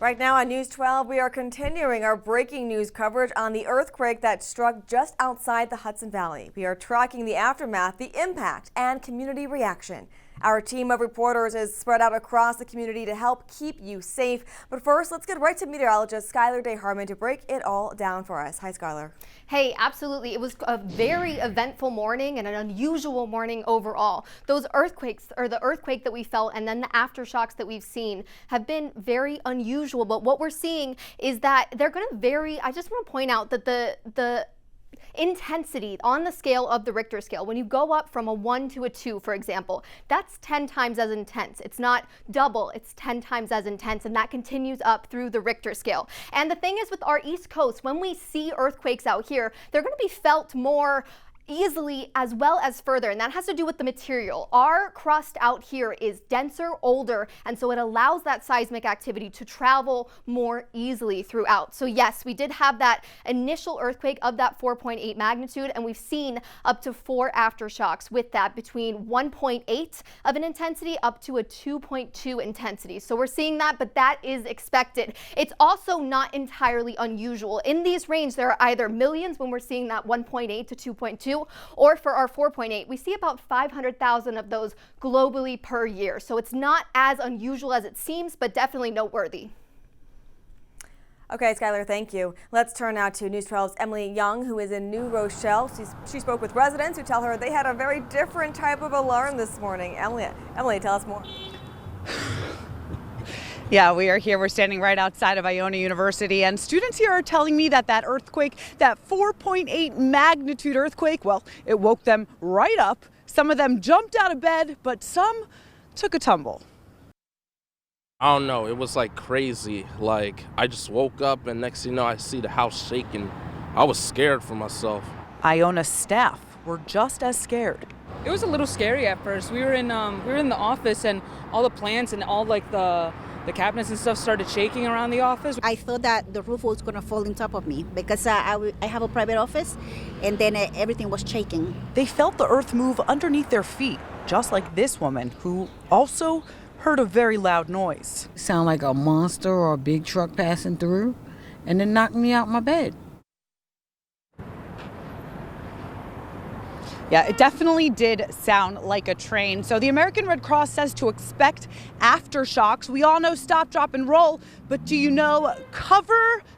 Right now on News 12, we are continuing our breaking news coverage on the earthquake that struck just outside the Hudson Valley. We are tracking the aftermath, the impact, and community reaction. Our team of reporters is spread out across the community to help keep you safe. But first, let's get right to meteorologist Skylar Day Harmon to break it all down for us. Hi, Skylar. Hey, absolutely. It was a very eventful morning and an unusual morning overall. Those earthquakes, or the earthquake that we felt and then the aftershocks that we've seen, have been very unusual. But what we're seeing is that they're going to vary. I just want to point out that the intensity on the scale of the Richter scale, when you go up from a 1 to a 2, for example, that's 10 times as intense. It's not double, it's 10 times as intense, and that continues up through the Richter scale. And the thing is, with our East Coast, when we see earthquakes out here, they're going to be felt more easily as well as further, and that has to do with the material. Our crust out here is denser, older, and so it allows that seismic activity to travel more easily throughout. So yes, we did have that initial earthquake of that 4.8 magnitude, and we've seen up to 4 aftershocks with that, between 1.8 of an intensity up to a 2.2 intensity. So we're seeing that, but that is expected. It's also not entirely unusual. In these range, there are either millions when we're seeing that 1.8 to 2.2, or for our 4.8, we see about 500,000 of those globally per year. So it's not as unusual as it seems, but definitely noteworthy. Okay, Skylar, thank you. Let's turn now to News 12's Emily Young, who is in New Rochelle. She spoke with residents who tell her they had a very different type of alarm this morning. Emily, tell us more. Yeah, we are here. We're standing right outside of Iona University, and students here are telling me that earthquake, that 4.8 magnitude earthquake, well, it woke them right up. Some of them jumped out of bed, but some took a tumble. I don't know. It was like crazy. Like, I just woke up, and next thing you know, I see the house shaking. I was scared for myself. Iona staff were just as scared. It was a little scary at first. We were in the office, and all the plants and all like the cabinets and stuff started shaking around the office. I thought that the roof was going to fall on top of me because I have a private office, and then everything was shaking. They felt the earth move underneath their feet, just like this woman who also heard a very loud noise. It sounded like a monster or a big truck passing through, and it knocked me out my bed. Yeah, it definitely did sound like a train. So the American Red Cross says to expect aftershocks. We all know stop, drop, and roll, but do you know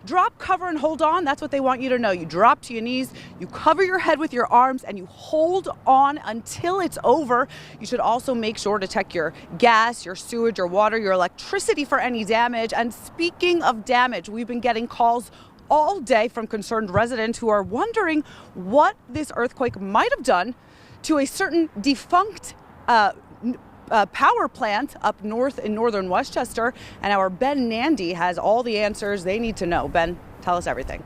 drop, cover, and hold on? That's what they want you to know. You drop to your knees, you cover your head with your arms, and you hold on until it's over. You should also make sure to check your gas, your sewage, your water, your electricity for any damage. And speaking of damage, we've been getting calls all day from concerned residents who are wondering what this earthquake might have done to a certain defunct power plant up north in northern Westchester. And our Ben Nandy has all the answers they need to know. Ben, tell us everything.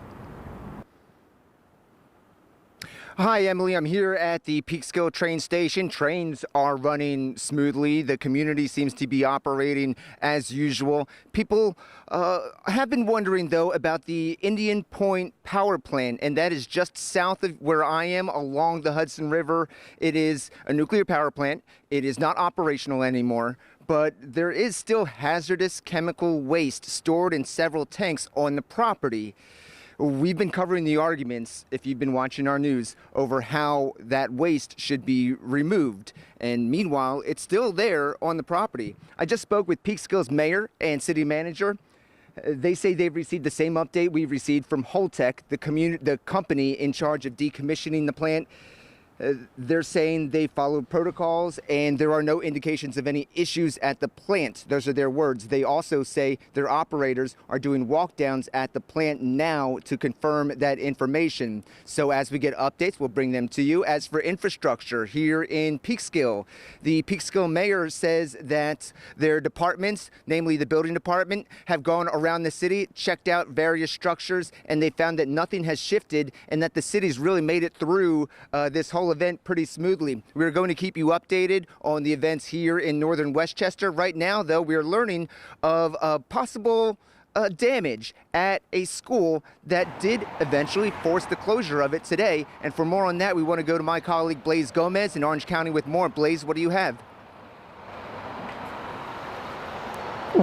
Hi, Emily. I'm here at the Peekskill train station. Trains are running smoothly. The community seems to be operating as usual. People have been wondering, though, about the Indian Point power plant, and that is just south of where I am along the Hudson River. It is a nuclear power plant. It is not operational anymore, but there is still hazardous chemical waste stored in several tanks on the property. We've been covering the arguments, if you've been watching our news, over how that waste should be removed. And meanwhile, it's still there on the property. I just spoke with Peekskill's mayor and city manager. They say they've received the same update we've received from Holtec, the company in charge of decommissioning the plant. They're saying they followed protocols and there are no indications of any issues at the plant. Those are their words. They also say their operators are doing walkdowns at the plant now to confirm that information. So as we get updates, we'll bring them to you. As for infrastructure here in Peekskill, the Peekskill mayor says that their departments, namely the building department, have gone around the city, checked out various structures, and they found that nothing has shifted and that the city's really made it through this whole event pretty smoothly. We're going to keep you updated on the events here in northern Westchester. Right now, though, we're learning of possible damage at a school that did eventually force the closure of it today. And for more on that, we want to go to my colleague Blaze Gomez in Orange County with more. Blaze, what do you have?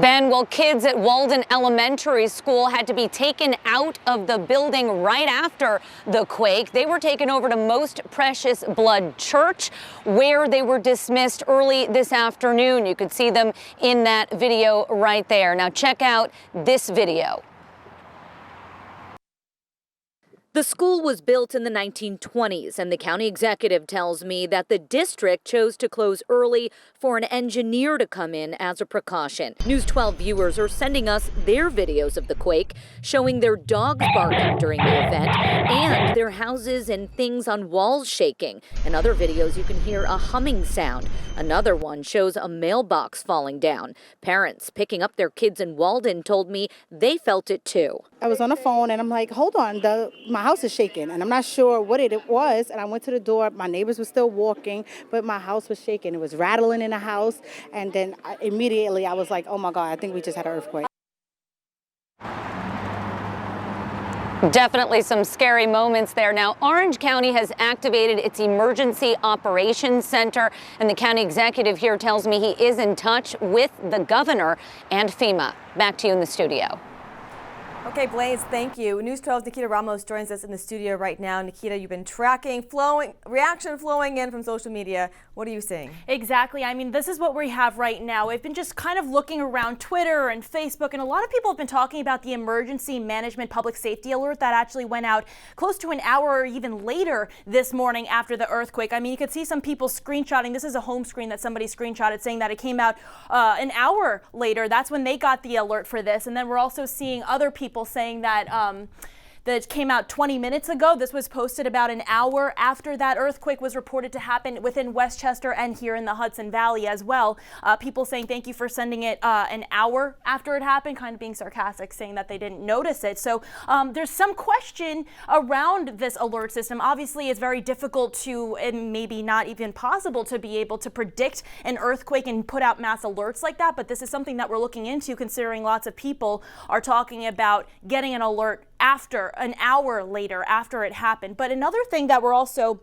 Ben, well, kids at Walden Elementary School had to be taken out of the building right after the quake. They were taken over to Most Precious Blood Church, where they were dismissed early this afternoon. You could see them in that video right there. Now check out this video. The school was built in the 1920s, and the county executive tells me that the district chose to close early for an engineer to come in as a precaution. News 12 viewers are sending us their videos of the quake, showing their dogs barking during the event and their houses and things on walls shaking. In other videos, you can hear a humming sound. Another one shows a mailbox falling down. Parents picking up their kids in Walden told me they felt it too. I was on the phone and I'm like, hold on, my house is shaking and I'm not sure what it was. And I went to the door. My neighbors were still walking, but my house was shaking. It was rattling in the house. And then immediately I was like, oh my God, I think we just had an earthquake. Definitely some scary moments there. Now, Orange County has activated its Emergency Operations Center, and the county executive here tells me he is in touch with the governor and FEMA. Back to you in the studio. Okay, Blaze, thank you. News 12's Nikita Ramos joins us in the studio right now. Nikita, you've been tracking reaction flowing in from social media. What are you seeing? Exactly. I mean, this is what we have right now. We've been just kind of looking around Twitter and Facebook, and a lot of people have been talking about the emergency management public safety alert that actually went out close to an hour or even later this morning after the earthquake. I mean, you could see some people screenshotting. This is a home screen that somebody screenshotted saying that it came out an hour later. That's when they got the alert for this. And then we're also seeing other people saying that that came out 20 minutes ago. This was posted about an hour after that earthquake was reported to happen within Westchester and here in the Hudson Valley as well. People saying thank you for sending it an hour after it happened, kind of being sarcastic, saying that they didn't notice it. So there's some question around this alert system. Obviously, it's very difficult to, and maybe not even possible, to be able to predict an earthquake and put out mass alerts like that. But this is something that we're looking into, considering lots of people are talking about getting an alert after, an hour later after it happened. But another thing that we're also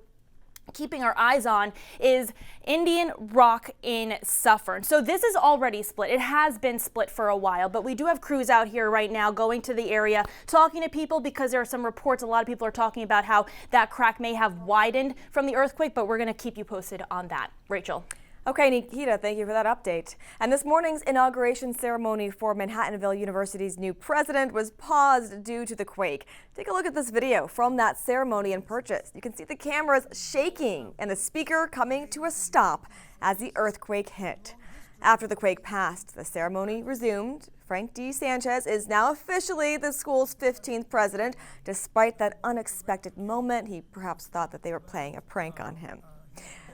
keeping our eyes on is Indian Rock in Suffern. So this is already split. It has been split for a while, but we do have crews out here right now going to the area, talking to people, because there are some reports. A lot of people are talking about how that crack may have widened from the earthquake, but we're going to keep you posted on that. Rachel. Okay, Nikita, thank you for that update. And this morning's inauguration ceremony for Manhattanville University's new president was paused due to the quake. Take a look at this video from that ceremony in Purchase. You can see the cameras shaking and the speaker coming to a stop as the earthquake hit. After the quake passed, the ceremony resumed. Frank D. Sanchez is now officially the school's 15th president. Despite that unexpected moment, he perhaps thought that they were playing a prank on him.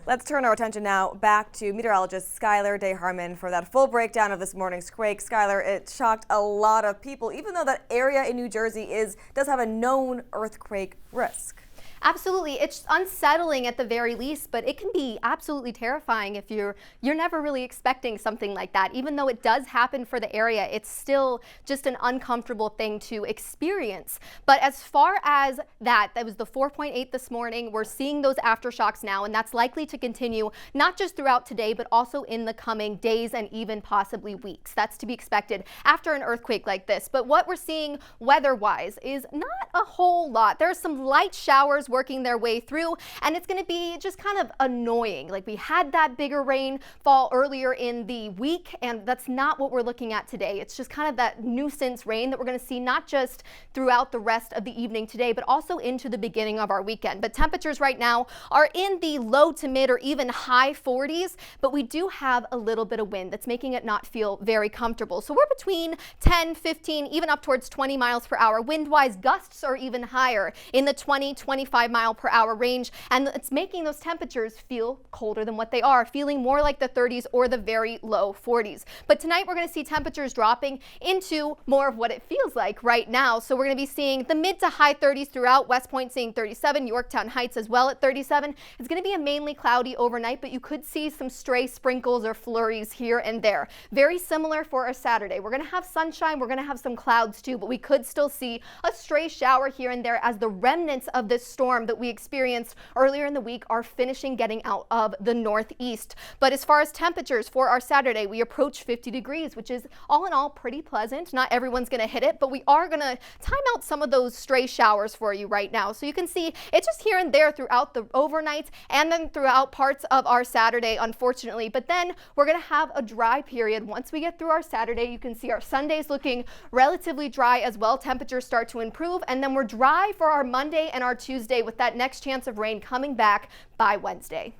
Let's turn our attention now back to meteorologist Skylar Day Harmon for that full breakdown of this morning's quake. Skylar, it shocked a lot of people, even though that area in New Jersey does have a known earthquake risk. Absolutely. It's unsettling at the very least, but it can be absolutely terrifying if you're never really expecting something like that. Even though it does happen for the area, it's still just an uncomfortable thing to experience. But as far as that was the 4.8 this morning. We're seeing those aftershocks now, and that's likely to continue not just throughout today, but also in the coming days and even possibly weeks. That's to be expected after an earthquake like this. But what we're seeing weather-wise is not a whole lot. There are some light showers working their way through, and it's going to be just kind of annoying. Like, we had that bigger rainfall earlier in the week, and that's not what we're looking at today. It's just kind of that nuisance rain that we're going to see not just throughout the rest of the evening today, but also into the beginning of our weekend. But temperatures right now are in the low to mid or even high 40s, but we do have a little bit of wind that's making it not feel very comfortable. So we're between 10, 15, even up towards 20 miles per hour. Wind-wise, gusts are even higher in the 20, 25 mile per hour range, and it's making those temperatures feel colder than what they are, feeling more like the 30s or the very low 40s. But tonight we're going to see temperatures dropping into more of what it feels like right now. So we're going to be seeing the mid to high 30s throughout. West Point seeing 37, Yorktown Heights as well at 37. It's going to be a mainly cloudy overnight, but you could see some stray sprinkles or flurries here and there. Very similar for our Saturday. We're going to have sunshine, we're going to have some clouds too, but we could still see a stray shower here and there as the remnants of this storm storm that we experienced earlier in the week are finishing getting out of the northeast. But as far as temperatures for our Saturday, we approach 50 degrees, which is all in all pretty pleasant. Not everyone's going to hit it, but we are going to time out some of those stray showers for you right now. So you can see it's just here and there throughout the overnight and then throughout parts of our Saturday, unfortunately. But then we're going to have a dry period. Once we get through our Saturday, you can see our Sundays looking relatively dry as well. Temperatures start to improve, and then we're dry for our Monday and our Tuesday with that next chance of rain coming back by Wednesday.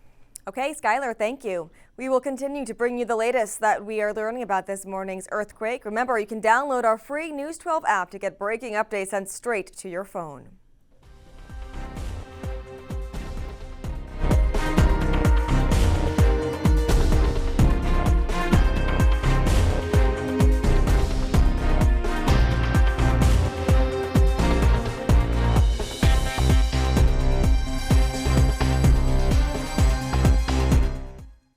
Okay, Skylar, thank you. We will continue to bring you the latest that we are learning about this morning's earthquake. Remember, you can download our free News 12 app to get breaking updates sent straight to your phone.